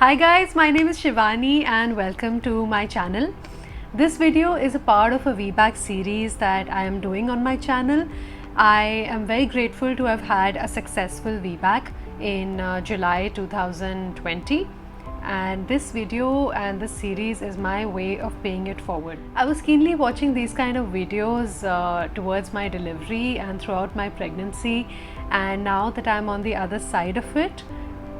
Hi guys, my name is Shivani and welcome to my channel. This video is a part of a VBAC series that I am doing on my channel. I am very grateful to have had a successful VBAC in July 2020, and this video and this series is my way of paying it forward. I was keenly watching these kind of videos towards my delivery and throughout my pregnancy, and now that I'm on the other side of it,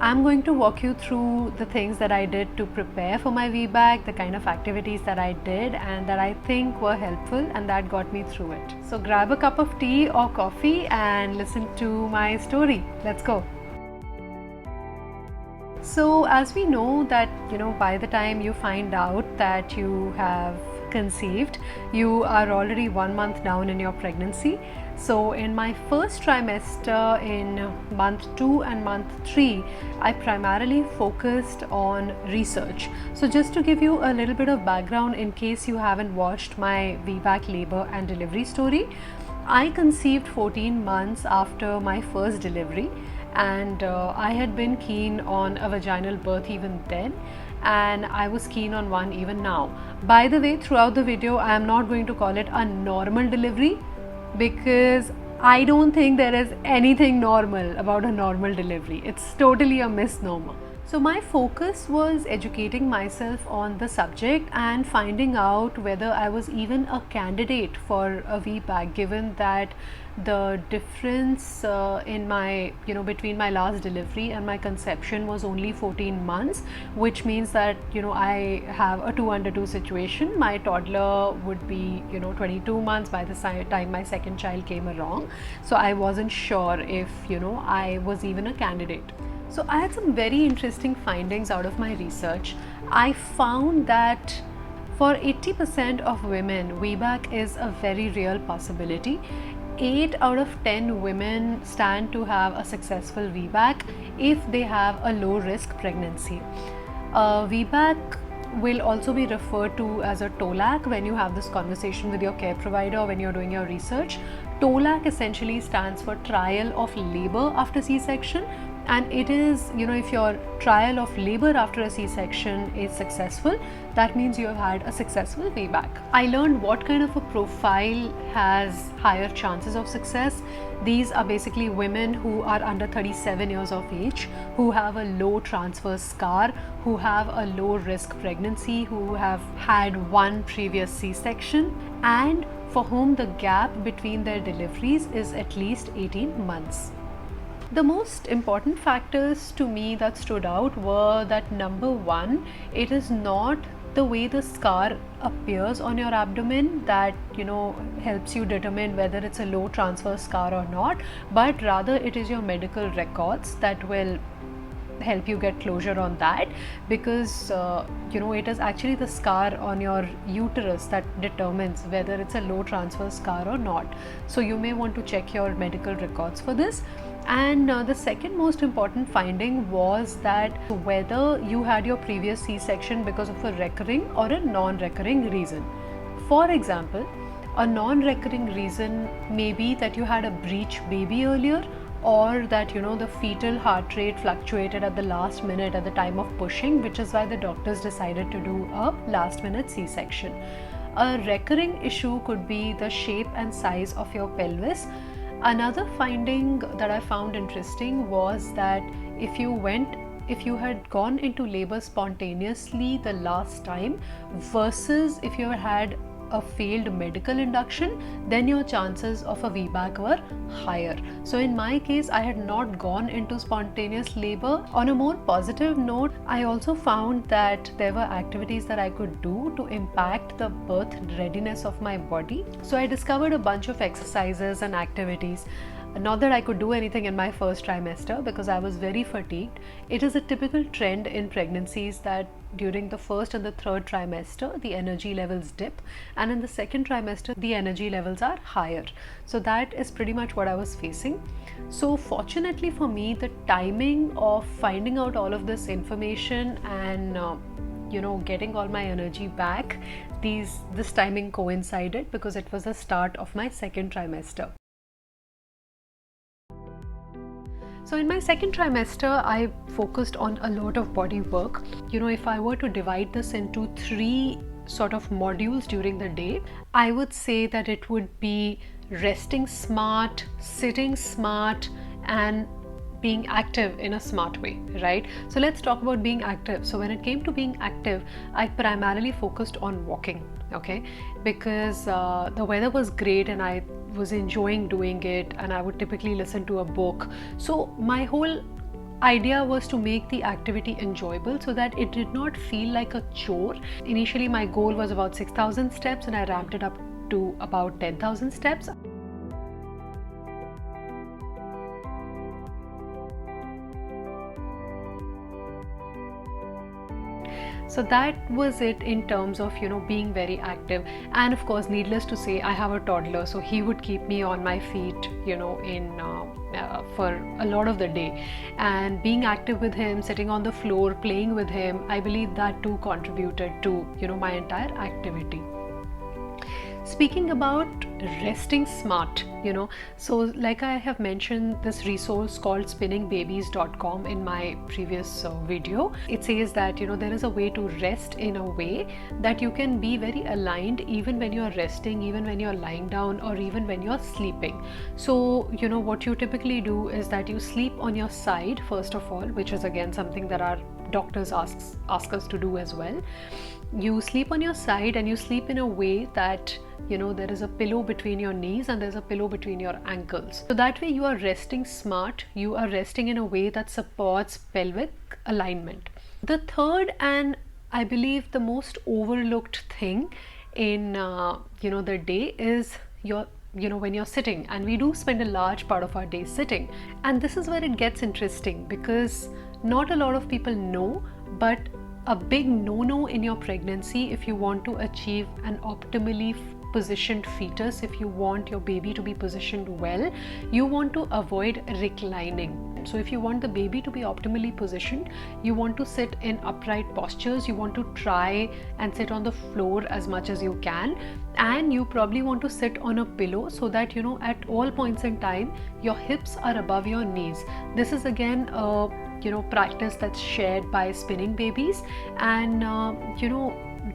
I'm going to walk you through the things that I did to prepare for my VBAC, the kind of activities that I did and that I think were helpful and that got me through it. So grab a cup of tea or coffee and listen to my story. Let's go. So as we know that, by the time you find out that you have conceived, you are already 1 month down in your pregnancy. So in my first trimester, in month 2 and month 3, I primarily focused on research. So just to give you a little bit of background in case you haven't watched my VBAC labor and delivery story, I conceived 14 months after my first delivery, and I had been keen on a vaginal birth even then, and I was keen on one even now. By the way, throughout the video I am not going to call it a normal delivery, because I don't think there is anything normal about a normal delivery. It's totally a misnomer. So my focus was educating myself on the subject and finding out whether I was even a candidate for a VBAC, given that the difference in my between my last delivery and my conception was only 14 months, which means that I have a 2 under 2 situation. My toddler would be 22 months by the time my second child came along. So I wasn't sure if I was even a candidate. So I had some very interesting findings out of my research. I found that for 80% of women, VBAC is a very real possibility. 8 out of 10 women stand to have a successful VBAC if they have a low risk pregnancy. VBAC will also be referred to as a TOLAC when you have this conversation with your care provider when you're doing your research. TOLAC essentially stands for Trial of Labor after C-section, and it is, if your trial of labor after a C-section is successful, that means you have had a successful VBAC. I learned what kind of a profile has higher chances of success. These are basically women who are under 37 years of age, who have a low transverse scar, who have a low risk pregnancy, who have had one previous C-section, and for whom the gap between their deliveries is at least 18 months. The most important factors to me that stood out were that number one, it is not the way the scar appears on your abdomen that helps you determine whether it's a low transverse scar or not, but rather it is your medical records that will help you get closure on that, because it is actually the scar on your uterus that determines whether it's a low transverse scar or not. So you may want to check your medical records for this. And the second most important finding was that whether you had your previous C-section because of a recurring or a non-recurring reason. For example, a non-recurring reason may be that you had a breech baby earlier, or that the fetal heart rate fluctuated at the last minute at the time of pushing, which is why the doctors decided to do a last minute C-section. A recurring issue could be the shape and size of your pelvis. Another finding that I found interesting was that if you had gone into labor spontaneously the last time versus if you had a failed medical induction, then your chances of a VBAC were higher. So in my case, I had not gone into spontaneous labor. On a more positive note, I also found that there were activities that I could do to impact the birth readiness of my body. So I discovered a bunch of exercises and activities. Not that I could do anything in my first trimester because I was very fatigued. It is a typical trend in pregnancies that during the first and the third trimester the energy levels dip, and in the second trimester the energy levels are higher. So that is pretty much what I was facing. So fortunately for me, the timing of finding out all of this information and getting all my energy back, this timing coincided because it was the start of my second trimester. So in my second trimester, I focused on a lot of body work. If I were to divide this into 3 sort of modules during the day, I would say that it would be resting smart, sitting smart, and being active in a smart way, right? So let's talk about being active. So when it came to being active, I primarily focused on walking, okay? Because the weather was great and I was enjoying doing it, and I would typically listen to a book. So my whole idea was to make the activity enjoyable so that it did not feel like a chore. Initially, my goal was about 6,000 steps and I ramped it up to about 10,000 steps. So that was it in terms of being very active. And of course, needless to say, I have a toddler, so he would keep me on my feet for a lot of the day. And being active with him, sitting on the floor, playing with him, I believe that too contributed to my entire activity. Speaking about resting smart, so like I have mentioned this resource called spinningbabies.com in my previous video. It says that there is a way to rest in a way that you can be very aligned even when you're resting, even when you're lying down, or even when you're sleeping. So what you typically do is that you sleep on your side first of all, which is again something that our doctors ask us to do as well. You sleep on your side and you sleep in a way that there is a pillow between your knees and there's a pillow between your ankles. So that way you are resting smart, you are resting in a way that supports pelvic alignment. The third, and I believe the most overlooked thing in the day is when you're sitting, and we do spend a large part of our day sitting. And this is where it gets interesting, because not a lot of people know, but a big no-no in your pregnancy, if you want to achieve an optimally positioned fetus, if you want your baby to be positioned well, you want to avoid reclining. So if you want the baby to be optimally positioned, you want to sit in upright postures, you want to try and sit on the floor as much as you can, and you probably want to sit on a pillow so that at all points in time your hips are above your knees. This is again a practice that's shared by Spinning Babies, and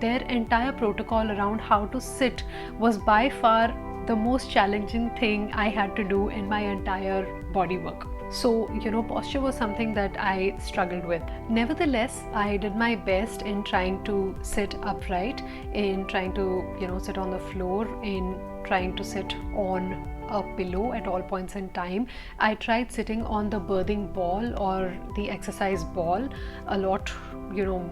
their entire protocol around how to sit was by far the most challenging thing I had to do in my entire body work. So posture was something that I struggled with. Nevertheless, I did my best in trying to sit upright, in trying to sit on the floor, in trying to sit on a pillow at all points in time. I tried sitting on the birthing ball or the exercise ball a lot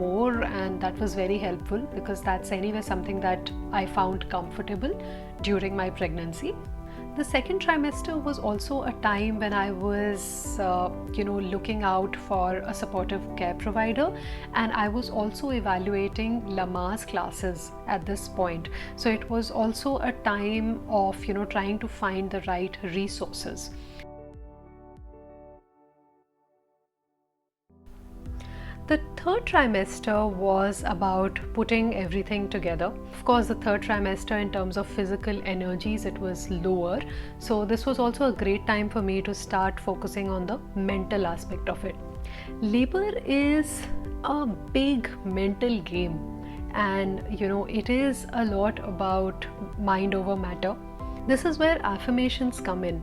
more, and that was very helpful because that's anyway something that I found comfortable during my pregnancy. The second trimester was also a time when I was looking out for a supportive care provider, and I was also evaluating Lamaze classes at this point. So it was also a time of trying to find the right resources. The third trimester was about putting everything together. Of course, the third trimester in terms of physical energies, it was lower. So this was also a great time for me to start focusing on the mental aspect of it. Labor is a big mental game, and it is a lot about mind over matter. This is where affirmations come in.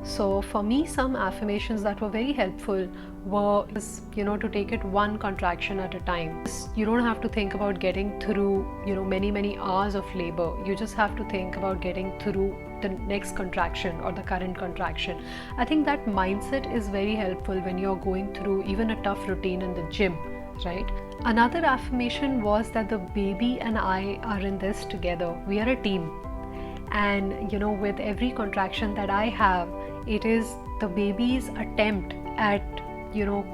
So for me, some affirmations that were very helpful were to take it one contraction at a time. You don't have to think about getting through many hours of labor. You just have to think about getting through the next contraction or the current contraction. I think that mindset is very helpful when you're going through even a tough routine in the gym, right? Another affirmation was that the baby and I are in this together. We are a team. And with every contraction that I have, it is the baby's attempt at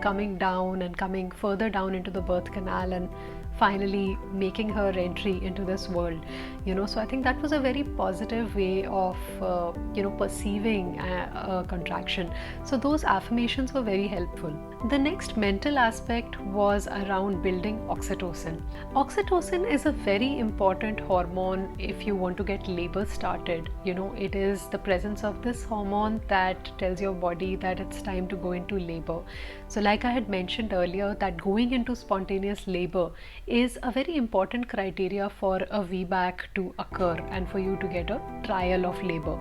coming down and coming further down into the birth canal and finally making her entry into this world, so I think that was a very positive way of perceiving a contraction. So those affirmations were very helpful. The next mental aspect was around building oxytocin. Oxytocin is a very important hormone if you want to get labor started. It is the presence of this hormone that tells your body that it's time to go into labor. So like I had mentioned earlier, that going into spontaneous labor is a very important criteria for a VBAC to occur and for you to get a trial of labor,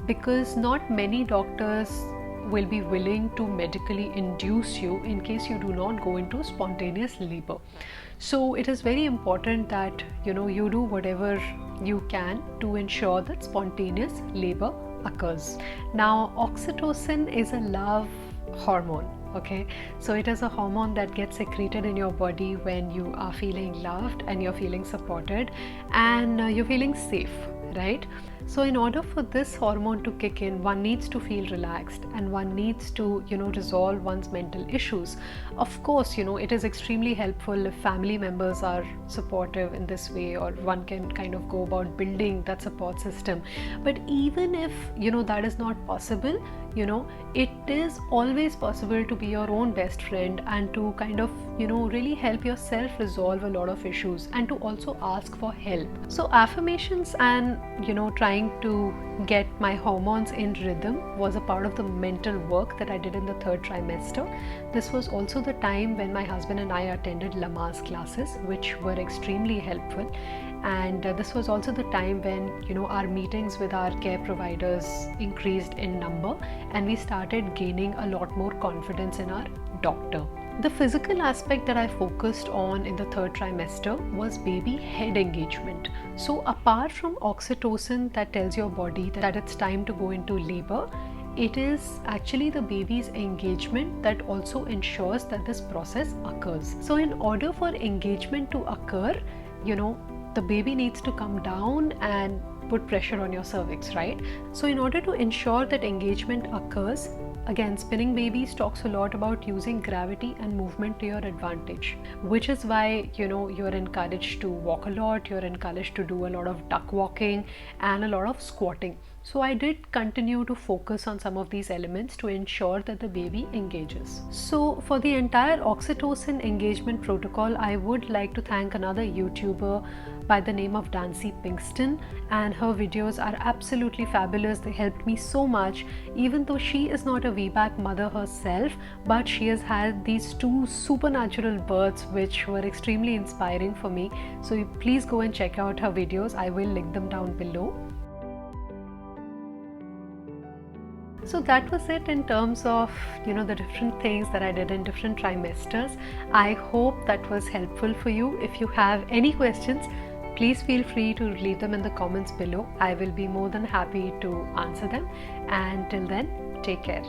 because not many doctors will be willing to medically induce you in case you do not go into spontaneous labor. So it is very important that you do whatever you can to ensure that spontaneous labor occurs. Now, oxytocin is a love hormone. Okay, so it is a hormone that gets secreted in your body when you are feeling loved and you're feeling supported and you're feeling safe, right? So in order for this hormone to kick in, one needs to feel relaxed and one needs to resolve one's mental issues. Of course, it is extremely helpful if family members are supportive in this way, or one can kind of go about building that support system. But even if that is not possible, it is always possible to be your own best friend and to kind of really help yourself resolve a lot of issues and to also ask for help. So affirmations and trying to get my hormones in rhythm was a part of the mental work that I did in the 3rd trimester. This was also the time when my husband and I attended Lamaze classes, which were extremely helpful. And this was also the time when our meetings with our care providers increased in number and we started gaining a lot more confidence in our doctor. The physical aspect that I focused on in the 3rd trimester was baby head engagement. So apart from oxytocin that tells your body that it's time to go into labor, it is actually the baby's engagement that also ensures that this process occurs. So in order for engagement to occur, the baby needs to come down and put pressure on your cervix, right? So in order to ensure that engagement occurs, again, Spinning Babies talks a lot about using gravity and movement to your advantage, which is why you're encouraged to walk a lot, you're encouraged to do a lot of duck walking and a lot of squatting. So I did continue to focus on some of these elements to ensure that the baby engages. So for the entire oxytocin engagement protocol, I would like to thank another YouTuber by the name of Dancy Pinkston, and her videos are absolutely fabulous. They helped me so much, even though she is not a VBAC mother herself, but she has had these 2 supernatural births which were extremely inspiring for me. So please go and check out her videos. I will link them down below. So that was it in terms of the different things that I did in different trimesters. I hope that was helpful for you. If you have any questions, please feel free to leave them in the comments below. I will be more than happy to answer them. And till then, take care.